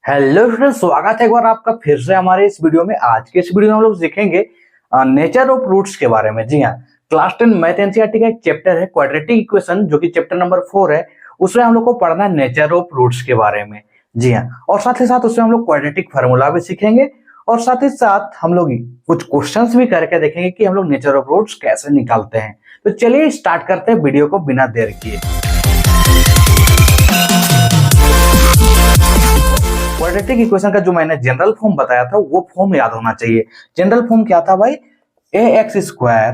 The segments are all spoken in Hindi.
हेलो स्टूडेंट, स्वागत है एक बार आपका फिर से हमारे इस वीडियो में। आज के इस वीडियो में हम लोग सीखेंगे नेचर ऑफ रूट्स के बारे में। जी हाँ, क्लास 10 मैथ एनसीईआरटी का एक चैप्टर है क्वाड्रेटिक इक्वेशन, जो कि चैप्टर नंबर 4 है। उसमें हम लोग को पढ़ना है नेचर ऑफ रूट्स के बारे में। जी हाँ, और साथ ही साथ उसमें हम लोग क्वाड्रेटिक फार्मूला भी सीखेंगे और साथ ही साथ हम लोग कुछ क्वेश्चंस भी करके देखेंगे कि हम लोग नेचर ऑफ रूट्स कैसे निकालते हैं। तो चलिए स्टार्ट करते हैं वीडियो को बिना देर किए। क्वाड्रेटिक इक्वेशन का जो मैंने जनरल फॉर्म बताया था वो फॉर्म याद होना चाहिए। जनरल फॉर्म क्या था भाई? ax square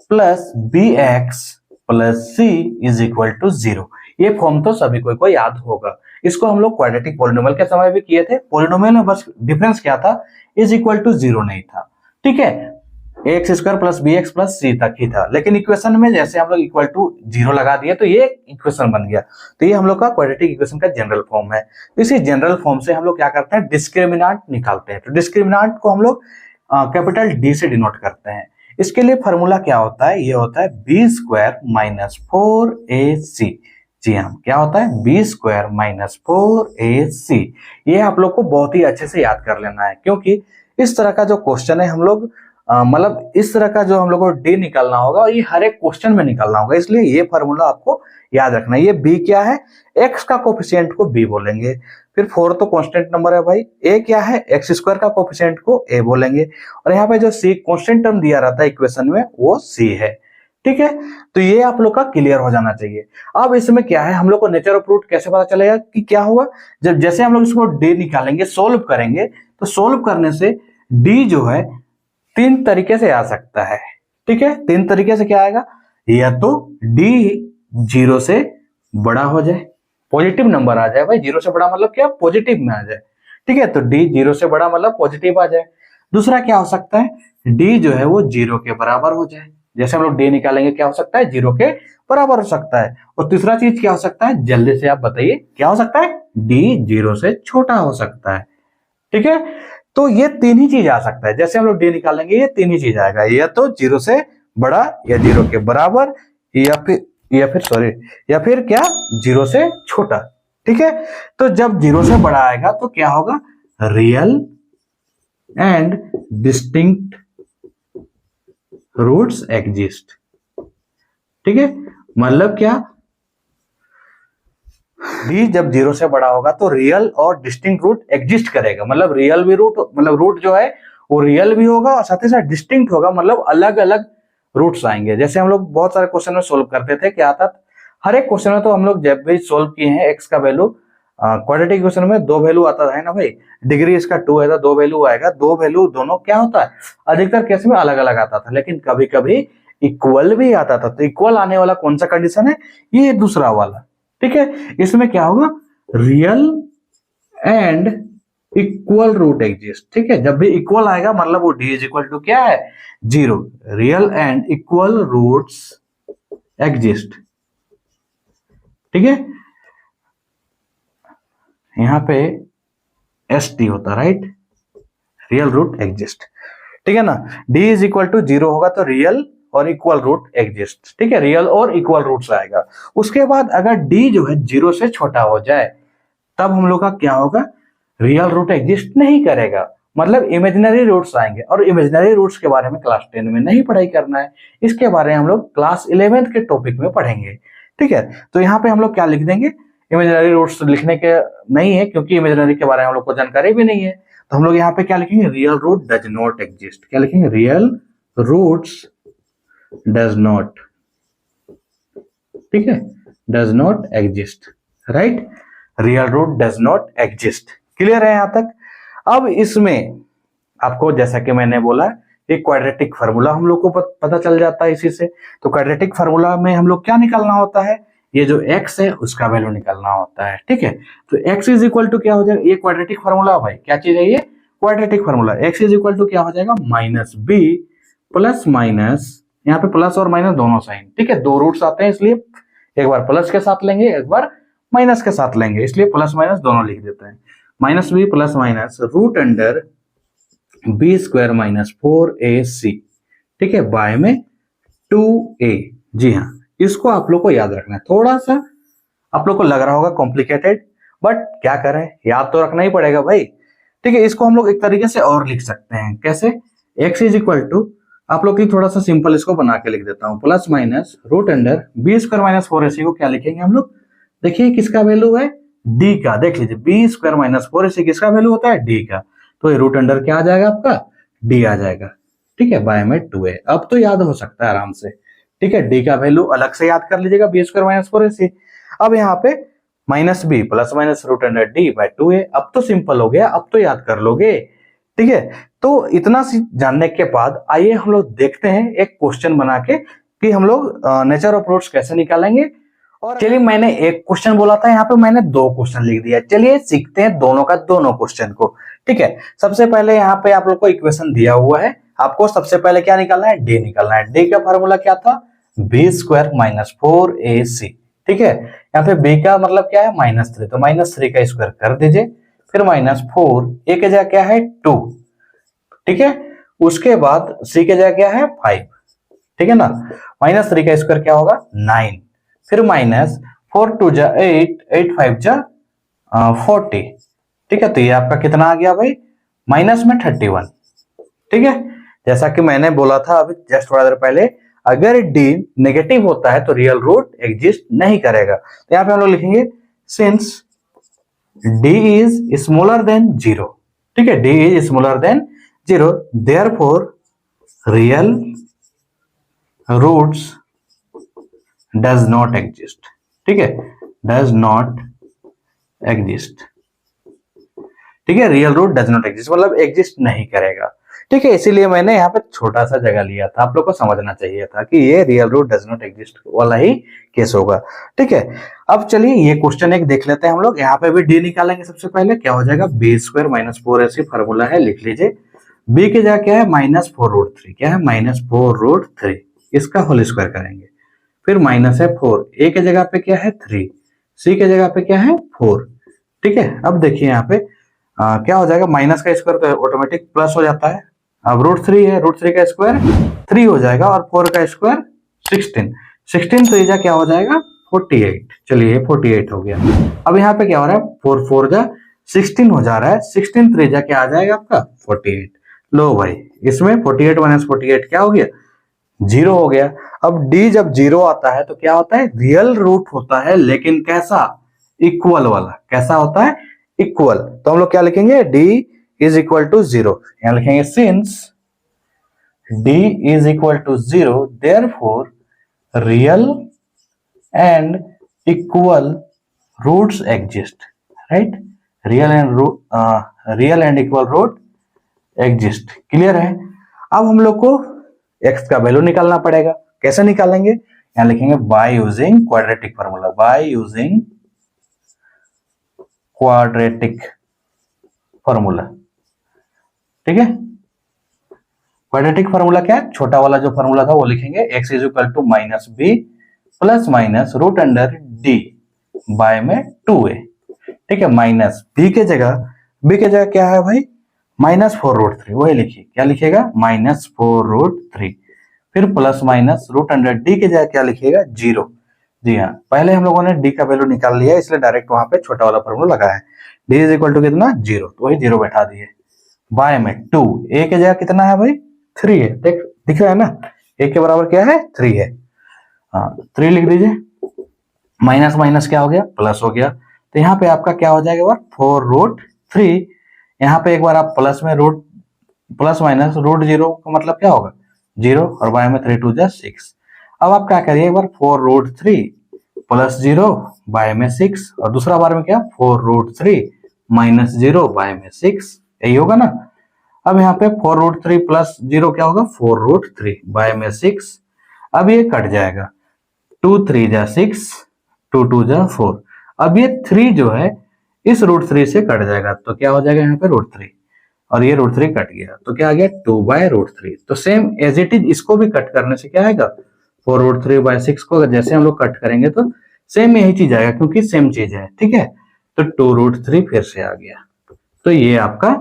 plus bx plus c is equal to 0। ये फॉर्म तो सभी को याद होगा। इसको हम लोग क्वाड्रेटिक पॉलिनोमियल के समय भी किए थे। पॉलिनोमियल में बस डिफरेंस क्या था, इज इक्वल टू 0 नहीं था। ठीक है, ax square plus bx plus c तक ही था, लेकिन इक्वेशन में जैसे हम लोग इक्वल टू 0 लगा दिया तो ये इक्वेशन बन गया। तो ये हम लोग का क्वाड्रेटिक इक्वेशन का जनरल फॉर्म है। तो इसी जनरल फॉर्म से हम लोग क्या करते हैं, डिस्क्रिमिनेंट निकालते हैं। तो डिस्क्रिमिनेंट को हम लोग कैपिटल डी से डिनोट करते हैं। इसके लिए फॉर्मूला क्या होता है, ये होता है बी स्क्वायर माइनस 4ac। जी हाँ, क्या होता है, बी स्क्वायर माइनस 4ac। ये आप लोग को बहुत ही अच्छे से याद कर लेना है, क्योंकि इस तरह का जो क्वेश्चन है हम लोग मतलब इस तरह का जो हम लोग को डी निकालना होगा और ये हर एक क्वेश्चन में निकालना होगा। इसलिए ये फॉर्मूला आपको याद रखना है। ये बी क्या है, एक्स का कोफिशिएंट को बी बोलेंगे। फिर 4 तो कांस्टेंट नंबर है भाई। ए क्या है, एक्स स्क्वायर का कोफिशिएंट को ए बोलेंगे। और यहाँ पे जो सी कांस्टेंट टर्म दिया रहता है इक्वेशन में, वो सी है। ठीक है, तो ये आप लोग का क्लियर हो जाना चाहिए। अब इसमें क्या है, हम लोग को नेचर ऑफ रूट कैसे पता चलेगा कि क्या होगा, जब जैसे हम लोग इसको डी निकालेंगे, सोल्व करेंगे, तो सोल्व करने से डी जो है 3 तरीके से आ सकता है। ठीक है, 3 तरीके से क्या आएगा, या तो डी 0 से बड़ा हो जाए, पॉजिटिव नंबर आ जाए। भाई 0 से बड़ा मतलब क्या, पॉजिटिव में आ जाए। ठीक है, तो डी 0 से बड़ा मतलब पॉजिटिव आ जाए। दूसरा क्या हो सकता है, डी जो है वो 0 के बराबर हो जाए। जैसे हम लोग डी निकालेंगे, क्या हो सकता है, 0 के बराबर हो सकता है। और तीसरा चीज क्या हो सकता है, जल्दी से आप बताइए क्या हो सकता है, डी 0 से छोटा हो सकता है। ठीक है, तो ये 3 ही चीज आ सकता है। जैसे हम लोग डी निकालेंगे, ये 3 ही चीज आएगा, या तो 0 से बड़ा, या 0 के बराबर, या फिर क्या, 0 से छोटा। ठीक है, तो जब 0 से बड़ा आएगा तो क्या होगा, real and distinct roots exist. ठीक है, मतलब क्या, डी जब 0 से बड़ा होगा तो रियल और डिस्टिंक्ट रूट एग्जिस्ट करेगा। मतलब रियल भी रूट, मतलब रूट जो है वो रियल भी होगा और साथ ही साथ डिस्टिंक्ट होगा, मतलब अलग अलग रूट्स आएंगे। जैसे हम लोग बहुत सारे क्वेश्चन में सोल्व करते थे, क्या आता था, हर एक क्वेश्चन में तो हम लोग जब भी सोल्व किए हैं, एक्स का वैल्यू क्वाड्रेटिक इक्वेशन में 2 वैल्यू आता है ना भाई। डिग्री इसका 2 है तो 2 वैल्यू आएगा। 2 वैल्यू दोनों क्या होता है, अधिकतर केस में अलग अलग आता था, लेकिन कभी कभी इक्वल भी आता था। तो इक्वल आने वाला कौन सा कंडीशन है, ये दूसरा वाला। ठीक है, इसमें क्या होगा, real and equal root exist. ठीक है, जब भी इक्वल आएगा मतलब वो डी इज इक्वल टू क्या है, 0। Real and equal roots exist. ठीक है, यहां पे एस टी होता, राइट, रियल रूट एग्जिस्ट। ठीक है ना, डी इज इक्वल टू 0 होगा तो रियल और इक्वल रूट एग्जिस्ट। ठीक है, रियल और इक्वल रूट्स आएगा। उसके बाद अगर डी जो है 0 से छोटा हो जाए, तब हम लोग का क्या होगा, रियल रूट एग्जिस्ट नहीं करेगा, मतलब इमेजिनरी रूट्स आएंगे। और इमेजिनरी रूट्स के बारे में क्लास 10 में नहीं पढ़ाई करना है, इसके बारे में हम लोग क्लास 11th के टॉपिक में पढ़ेंगे। ठीक है, तो यहाँ पे हम लोग क्या लिख देंगे, इमेजिनरी रूट्स लिखने के नहीं है, क्योंकि इमेजिनरी के बारे में हम लोग को जानकारी भी नहीं है। तो हम लोग यहाँ पे क्या लिखेंगे, real root does not exist. क्या लिखेंगे, रियल रूट्स डज नॉट, ठीक है, does not exist, right, real root does not exist. Clear है यहां तक? अब इसमें आपको जैसा कि मैंने बोला, एक क्वाड्रेटिक फार्मूला हम लोग को पता चल जाता है इसी से। तो क्वाड्रेटिक फार्मूला में हम लोग क्या निकालना होता है, ये जो x है उसका वैल्यू निकालना होता है। ठीक है, तो x इज इक्वल टू क्या हो जाएगा, ये क्वाड्रेटिक फार्मूला भाई, क्या चीज है ये, quadratic formula. x is equal to क्या हो जाएगा, माइनस बी प्लस माइनस, यहाँ पे प्लस और माइनस दोनों साइन। ठीक है, 2 रूट्स आते हैं, इसलिए एक बार प्लस के साथ लेंगे, एक बार माइनस के साथ लेंगे, इसलिए प्लस माइनस दोनों लिख देते हैं। Minus b plus minus root under b square minus 4ac। ठीक है, बाय में 2a। जी हाँ, इसको आप लोग को याद रखना है। थोड़ा सा आप लोग को लग रहा होगा कॉम्प्लिकेटेड, बट क्या करें, याद तो रखना ही पड़ेगा भाई। ठीक है, इसको हम लोग एक तरीके से और लिख सकते हैं, कैसे? x इज इक्वल टू, आप लोग के लिए थोड़ा सा सिंपल इसको बना के लिख देता हूं, plus minus root under b square minus 4ac को क्या लिखेंगे हम लोग? देखिए किसका वैल्यू है, d का। देख लीजिए बी स्क्वायर माइनस 4ac किसका वैल्यू होता है, d का। तो ये रूट अंडर क्या आ जाएगा आपका, d आ जाएगा। ठीक है, बाय में 2a। अब तो याद हो सकता है आराम से। ठीक है, d का वैल्यू अलग से याद कर लीजिएगा, बी स्क्वायर माइनस 4ac। अब यहाँ पे minus b plus minus root under D by 2a। अब तो सिंपल हो गया, अब तो याद कर लोगे। ठीक है, तो इतना सी जानने के बाद आइए हम लोग देखते हैं एक क्वेश्चन बना के कि हम लोग नेचर ऑफ रूट्स कैसे निकालेंगे। और चलिए, मैंने एक क्वेश्चन बोला था, यहाँ पे मैंने 2 क्वेश्चन लिख दिया। चलिए सीखते हैं दोनों का दोनों क्वेश्चन को। ठीक है, सबसे पहले यहाँ पे आप लोग को इक्वेशन दिया हुआ है, आपको सबसे पहले क्या निकालना है, डी निकालना है। डी का फॉर्मूला क्या था, बी स्क्वायर माइनस 4ac। ठीक है, यहाँ पे b का मतलब क्या है, -3, तो -3 का स्क्वायर कर दीजिए, फिर -4, a के जगह क्या है 2। ठीक है, उसके बाद c के जगह क्या है 5। ठीक है ना, -3 का स्क्वायर क्या होगा 9, फिर -4 2 जा 8, 8 5 जा 40। ठीक है, तो ये आपका कितना आ गया भाई, माइनस में 31। ठीक है, जैसा कि मैंने बोला था अभी जस्ट थोड़ा देर पहले, अगर d नेगेटिव होता है तो रियल रूट एग्जिस्ट नहीं करेगा। तो यहाँ पे हम लोग लिखेंगे since d is smaller than 0। ठीक है, d is smaller than 0, therefore real roots does not exist. ठीक है, डज नॉट एग्जिस्ट। ठीक है, real root does not exist मतलब एग्जिस्ट नहीं करेगा। ठीक है, इसीलिए मैंने यहाँ पे छोटा सा जगह लिया था, आप लोग को समझना चाहिए था कि ये real root does not exist वाला ही केस होगा। ठीक है, अब चलिए ये क्वेश्चन एक देख लेते हैं हम लोग। यहाँ पे भी डी निकालेंगे। सबसे पहले क्या हो जाएगा, B square minus 4ac formula है, लिख लीजिए। बी की जगह क्या है, -4√3। क्या है, -4√3, इसका होल स्क्वायर करेंगे, फिर माइनस है 4, ए के जगह पे क्या है 3, सी के जगह पे क्या है 4। ठीक है, अब देखिए यहाँ पे क्या हो जाएगा, माइनस का स्क्वायर तो ऑटोमेटिक प्लस हो जाता है। अब √3 है, √3 का स्क्वायर 3 हो जाएगा, और 4 का स्क्वायर 16, 16 त्रिज्या क्या हो जाएगा 48। चलिए 48 हो गया। अब यहाँ पे क्या हो रहा है, 4 4 जा 16 हो जा रहा है, 16 त्रिज्या क्या आ जाएगा आपका 48। लो भाई, इसमें 48 माइनस 48 क्या हो गया, 0 हो गया। अब d जब 0 आता है तो क्या होता है, रियल रूट होता है, लेकिन कैसा, इक्वल वाला। कैसा होता है, इक्वल। तो हम लोग क्या लिखेंगे, d इज इक्वल टू 0। यहां लिखेंगे since d is equal to 0 therefore real and equal roots exist. Right, real and equal root exist. Clear है। अब हम लोग को x का वैल्यू निकालना पड़ेगा। कैसे निकालेंगे, यहां लिखेंगे by using quadratic formula. By using quadratic formula. ठीक है, क्वाड्रेटिक फार्मूला क्या है, छोटा वाला जो फार्मूला था वो लिखेंगे, x is equal to -b plus minus root under d by में 2a। ठीक है, माइनस b के जगह क्या है भाई, -4√3, वही लिखिए। क्या लिखिएगा, -4√3, फिर plus minus root under D के जगह क्या लिखिएगा 0। जी हाँ, पहले हम लोगों ने डी का वैल्यू निकाल लिया, इसलिए डायरेक्ट वहां पे छोटा वाला फॉर्मूला लगा है। डी इज इक्वल टू कितना 0, तो वही 0 बैठा दिए। बाय में 2, ए के जगह कितना है भाई 3 है, देख दिख रहा है ना, ए के बराबर क्या है 3 है। हाँ, 3 लिख दीजिए, माइनस माइनस क्या हो गया, प्लस हो गया। तो यहाँ पे आपका क्या हो जाएगा 4√3। यहाँ पे एक बार आप प्लस माइनस √0 का मतलब क्या होगा 0, और बाय में 3 2 जा 6। अब आप क्या करिए, एक बार 4√3 प्लस 0 बाय में 6, और दूसरा बार में क्या 4√3 माइनस 0 बाय में 6, यही होगा ना। अब यहाँ पे 4√3 प्लस 0 क्या होगा 4√3 बाय में 6। अब ये कट जाएगा, 2 3 जा 6, 2 2 जा 4। अब ये 3 जो है इस √3 से कट जाएगा, तो क्या हो जाएगा यहाँ पे √3, और ये √3 कट गया, तो क्या आ गया 2/√3। तो सेम एज इट इज इसको भी कट करने से क्या आएगा, 4√3/6 को जैसे हम लोग कट करेंगे तो सेम यही चीज आएगा, क्योंकि सेम चीज है। ठीक है, तो 2√3 फिर से आ गया, तो ये आपका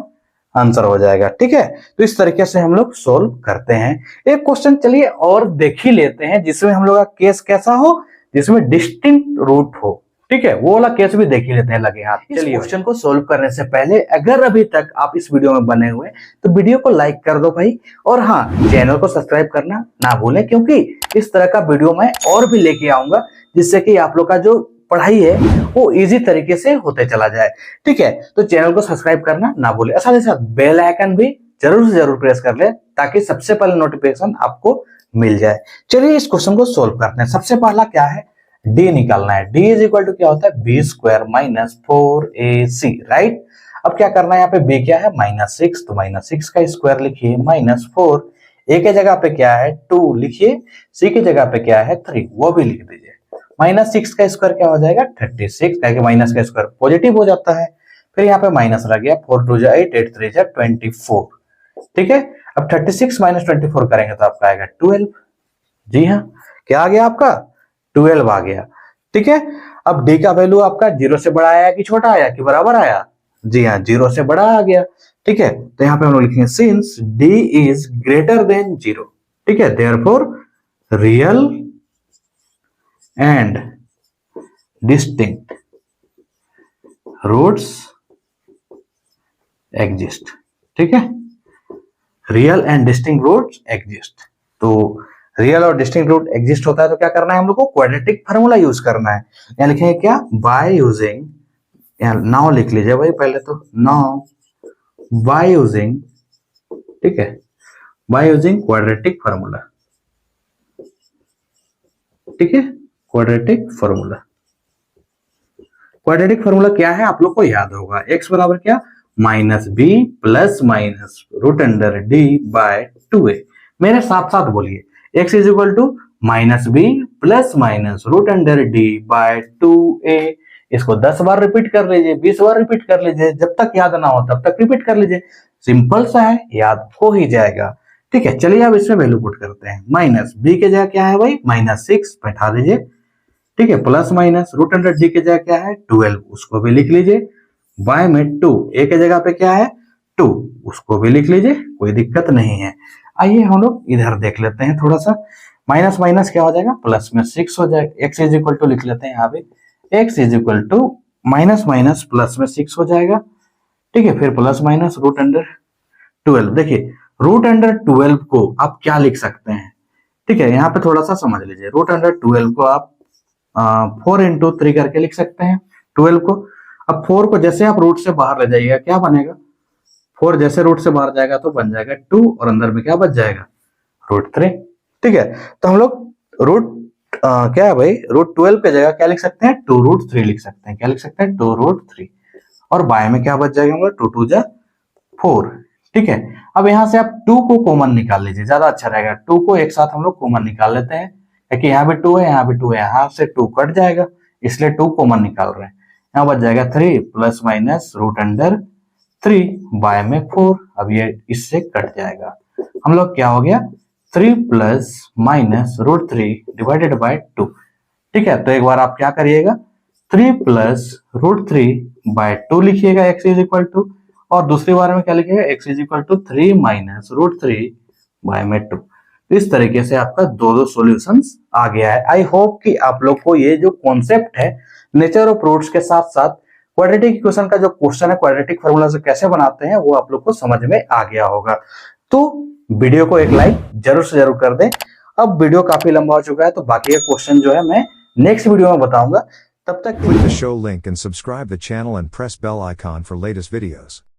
आंसर हो जाएगा। ठीक है, तो इस तरीके से हम लोग सोल्व करते हैं। एक क्वेश्चन चलिए और देख ही लेते हैं, जिसमें हम लोग का केस कैसा हो, जिसमें डिस्टिंक्ट रूट हो। ठीक है, वो वाला केस भी देख ही लेते हैं लगे हाथ। चलिए क्वेश्चन को सोल्व करने से पहले अगर अभी तक आप इस वीडियो में बने हुए तो वीडियो को लाइक कर दो भाई, और हाँ चैनल को सब्सक्राइब करना ना भूलें, क्योंकि इस तरह का वीडियो मैं और भी लेके आऊंगा जिससे कि आप लोग का जो पढ़ाई है वो इजी तरीके से होते चला जाए। ठीक है, तो चैनल को सब्सक्राइब करना ना भूलें, साथ ही साथ बेल आइकन भी जरूर से जरूर प्रेस कर ले ताकि सबसे पहले नोटिफिकेशन आपको मिल जाए। चलिए इस क्वेश्चन को सोल्व करते हैं। सबसे पहला क्या है, डी निकालना है। डी इज इक्वल टू क्या होता है, B square minus 4ac, right. अब क्या करना है, यहाँ पे बी क्या है -6, तो -6 का स्क्वायर लिखिए, -4, ए के जगह पे क्या है 2 लिखिए, सी की जगह पे क्या है 3 वो भी लिख दीजिए। -6 का स्क्वायर क्या हो जाएगा 36, क्या माइनस का स्क्वायर पॉजिटिव हो जाता है, फिर यहाँ पे माइनस रह गया, 4 2 जा 8, 8 3 जा 24। ठीक है, अब 36 माइनस 24 करेंगे तो आपका आएगा 12। जी हाँ, क्या आ गया आपका 12 आ गया। ठीक है, अब डी का वैल्यू आपका 0 से बड़ा आया कि छोटा आया कि बराबर आया, जी हाँ 0 से बड़ा आ गया। ठीक है, तो यहाँ पे हम लोग लिखेंगे since D is greater than 0, ठीक है, therefore real and distinct roots exist. ठीक है, real and distinct roots exist, तो रियल और डिस्टिंक्ट रूट एग्जिस्ट होता है तो क्या करना है हम लोग को, क्वाड्रेटिक फार्मूला यूज करना है। यहाँ लिखेंगे क्या, बाय यूजिंग, नाउ लिख लीजिए भाई पहले तो, नाउ बाय यूजिंग, ठीक है, बाय यूजिंग क्वाड्रेटिक फार्मूला। ठीक है, क्वाड्रेटिक फार्मूला, क्वाड्रेटिक फार्मूला क्या है आप लोग को याद होगा, x बराबर क्या -b plus minus root under D by 2a। मेरे साथ साथ बोलिए, x is equal to -b plus minus root under D by 2a। इसको 10 बार रिपीट कर लीजिए, 20 बार रिपीट कर लीजिए, जब तक याद ना हो तब तक रिपीट कर लीजिए, सिंपल सा है, याद हो ही जाएगा। ठीक है, चलिए अब इसमें वैल्यू पुट करते हैं। -b के जगह क्या है भाई -6 बैठा दीजिए, ठीक है, plus minus root under D के जगह क्या है 12, उसको भी लिख लीजिए, बाय में 2, ए के जगह पे क्या है 2, उसको भी लिख लीजिए, कोई दिक्कत नहीं है। आइए हम लोग इधर देख लेते हैं थोड़ा सा, माइनस माइनस क्या हो जाएगा प्लस में 6 हो जाएगा, एक्स इज इक्वल टू लिख लेते हैं यहाँ पे, x is equal to minus minus plus में 6 हो जाएगा। ठीक है, फिर प्लस माइनस रूट अंडर 12, देखिए रूट अंडर 12 को आप क्या लिख सकते हैं, ठीक है, यहाँ पे थोड़ा सा समझ लीजिए, रूट अंडर 12 को आप 4 इंटू 3 करके लिख सकते हैं 12 को। अब 4 को जैसे आप रूट से बाहर ले जाइएगा क्या बनेगा, 4 जैसे रूट से बाहर जाएगा तो बन जाएगा 2, और अंदर में क्या बच जाएगा √3। ठीक है, तो हम लोग रूट क्या है भाई, √12 के जगह क्या लिख सकते हैं 2√3 लिख सकते हैं, क्या लिख सकते हैं 2√3, और बाय में क्या बच जाएगा हमारा 2 2 जा 4। ठीक है, अब यहां से आप 2 को कॉमन निकाल लीजिए, ज्यादा अच्छा रहेगा, 2 को एक साथ हम लोग कॉमन निकाल लेते हैं, क्योंकि यहाँ भी 2 है, यहाँ भी 2 है, यहाँ से 2 कट जाएगा, इसलिए 2 कॉमन निकाल रहे हैं, यहाँ बच जाएगा 3 plus minus root under 3 by में 4, अब ये इससे कट जाएगा, हम लोग क्या हो गया 3 प्लस माइनस √3 डिवाइडेड बाय 2। ठीक है, तो एक बार आप क्या करिएगा 3 प्लस √3 बाय 2 लिखिएगा, x इज इक्वल टू, और दूसरी बार में क्या लिखिएगा x is equal to 3 minus √3 by में 2। इस तरीके से आपका दो सॉल्यूशंस आ गया है। आई होप कि आप लोग को ये जो कॉन्सेप्ट है नेचर ऑफ रूट्स के साथ साथ क्वाड्रेटिक इक्वेशन का जो क्वेश्चन है क्वाड्रेटिक फार्मूला से कैसे बनाते हैं वो आप लोग को समझ में आ गया होगा। तो वीडियो को एक लाइक जरूर से जरूर कर दें। अब वीडियो काफी लंबा हो चुका है तो बाकी का क्वेश्चन जो है मैं नेक्स्ट वीडियो में बताऊंगा। तब तक Click the show link and subscribe the channel and press bell icon for latest videos.